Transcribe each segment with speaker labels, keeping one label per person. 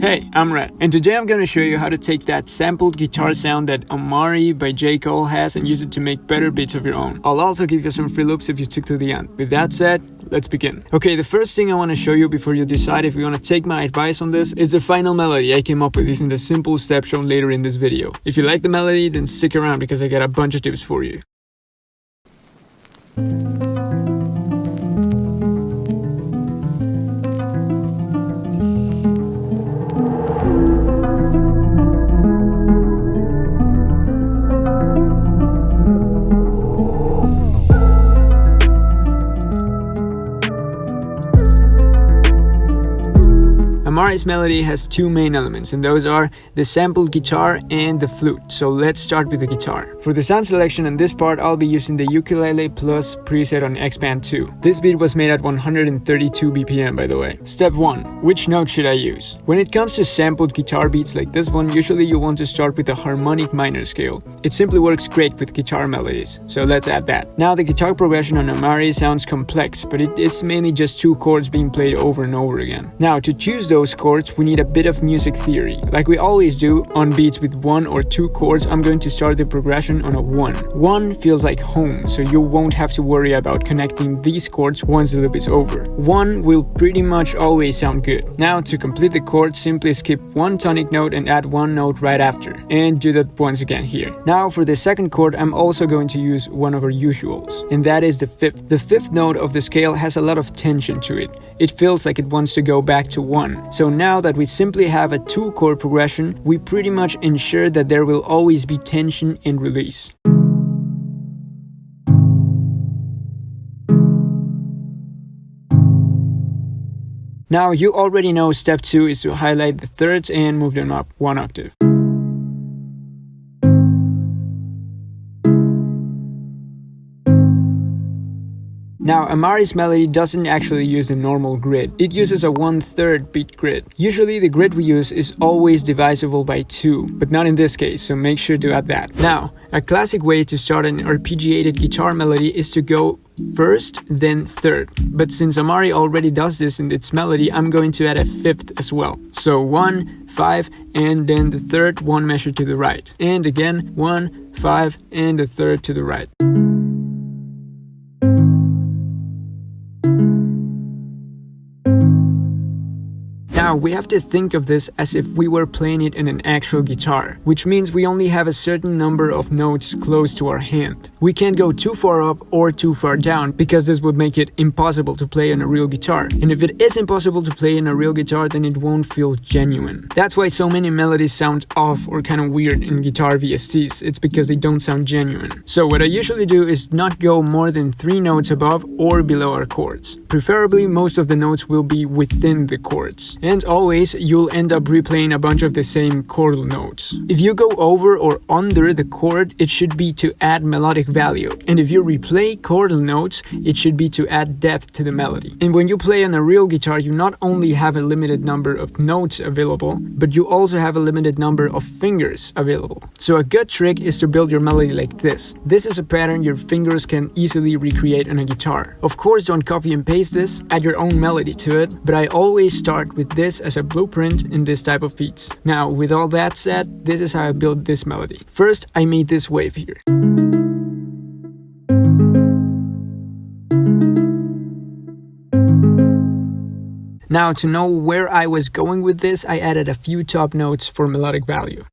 Speaker 1: Hey, I'm Red, and today I'm gonna show you how to take that sampled guitar sound that Amari by J. Cole has and use it to make better beats of your own. I'll also give you some free loops if you stick to the end. With that said, let's begin. Okay, the first thing I want to show you before you decide if you want to take my advice on this is the final melody I came up with using the simple step shown later in this video. If you like the melody, then stick around because I got a bunch of tips for you. Amari's melody has two main elements, and those are the sampled guitar and the flute. So let's start with the guitar. For the sound selection in this part, I'll be using the ukulele plus preset on X-Band 2. This beat was made at 132 BPM, by the way. Step 1. Which note should I use? When it comes to sampled guitar beats like this one, usually you want to start with a harmonic minor scale. It simply works great with guitar melodies, so let's add that. Now the guitar progression on Amari sounds complex, but it is mainly just two chords being played over and over again. Now to choose those chords, we need a bit of music theory. Like we always do on beats with one or two chords, I'm going to start the progression on a 1. 1 feels like home, so you won't have to worry about connecting these chords once the loop is over. 1 will pretty much always sound good. Now to complete the chord, simply skip one tonic note and add one note right after, and do that once again here. Now for the second chord, I'm also going to use one of our usuals, and that is the 5th. The 5th note of the scale has a lot of tension to it. It feels like it wants to go back to 1. So now that we simply have a 2-chord progression, we pretty much ensure that there will always be tension and release. Now you already know step 2 is to highlight the thirds and move them up 1 octave. Now, Amari's melody doesn't actually use the normal grid. It uses a 1/3 beat grid. Usually the grid we use is always divisible by 2, but not in this case, so make sure to add that. Now, a classic way to start an arpeggiated guitar melody is to go first, then third. But since Amari already does this in its melody, I'm going to add a 5th as well. So 1, 5, and then the third 1 measure to the right. And again, 1, 5, and the third to the right. Now, we have to think of this as if we were playing it in an actual guitar, which means we only have a certain number of notes close to our hand. We can't go too far up or too far down because this would make it impossible to play on a real guitar. And if it is impossible to play in a real guitar, then it won't feel genuine. That's why so many melodies sound off or kind of weird in guitar VSTs. It's because they don't sound genuine. So what I usually do is not go more than 3 notes above or below our chords. Preferably, most of the notes will be within the chords. And always, you'll end up replaying a bunch of the same chordal notes. If you go over or under the chord, it should be to add melodic value. And if you replay chordal notes, it should be to add depth to the melody. And when you play on a real guitar, you not only have a limited number of notes available, but you also have a limited number of fingers available. So a good trick is to build your melody like this. This is a pattern your fingers can easily recreate on a guitar. Of course, don't copy and paste this, add your own melody to it, but I always start with this as a blueprint in this type of beats. Now, with all that said, this is how I built this melody. First, I made this wave here. Now, to know where I was going with this, I added a few top notes for melodic value.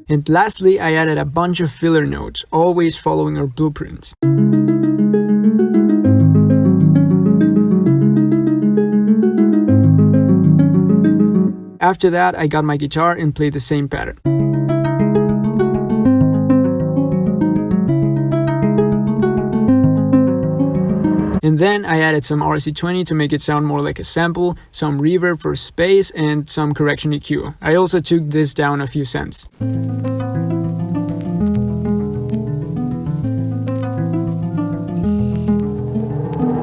Speaker 1: And lastly, I added a bunch of filler notes, always following our blueprint. After that, I got my guitar and played the same pattern. And then I added some RC20 to make it sound more like a sample, some reverb for space, and some correction EQ. I also took this down a few cents.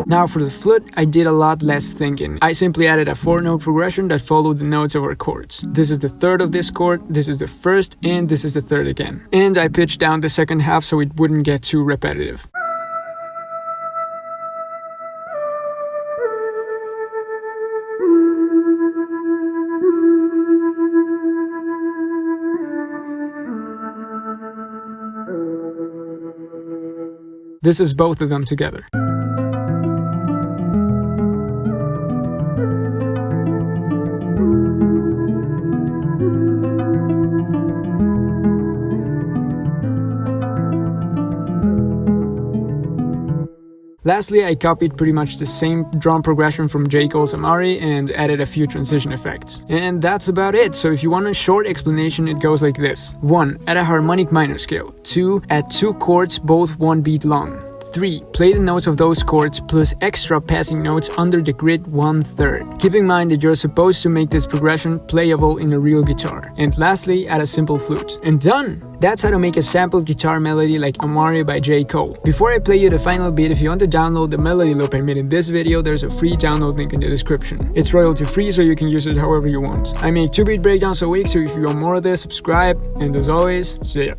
Speaker 1: Now for the flute, I did a lot less thinking. I simply added a 4-note progression that followed the notes of our chords. This is the third of this chord, this is the first, and this is the third again. And I pitched down the second half so it wouldn't get too repetitive. This is both of them together. Lastly, I copied pretty much the same drum progression from J. Cole's Amari and added a few transition effects. And that's about it. So if you want a short explanation, it goes like this. 1. Add a harmonic minor scale. 2. Add 2 chords, both 1 beat long. 3. Play the notes of those chords plus extra passing notes under the grid 1/3. Keep in mind that you're supposed to make this progression playable in a real guitar. And lastly, add a simple flute. And done! That's how to make a sampled guitar melody like Amari by J. Cole. Before I play you the final beat, if you want to download the melody loop I made in this video, there's a free download link in the description. It's royalty free, so you can use it however you want. I make 2 beat breakdowns a week, so if you want more of this, subscribe. And as always, see ya.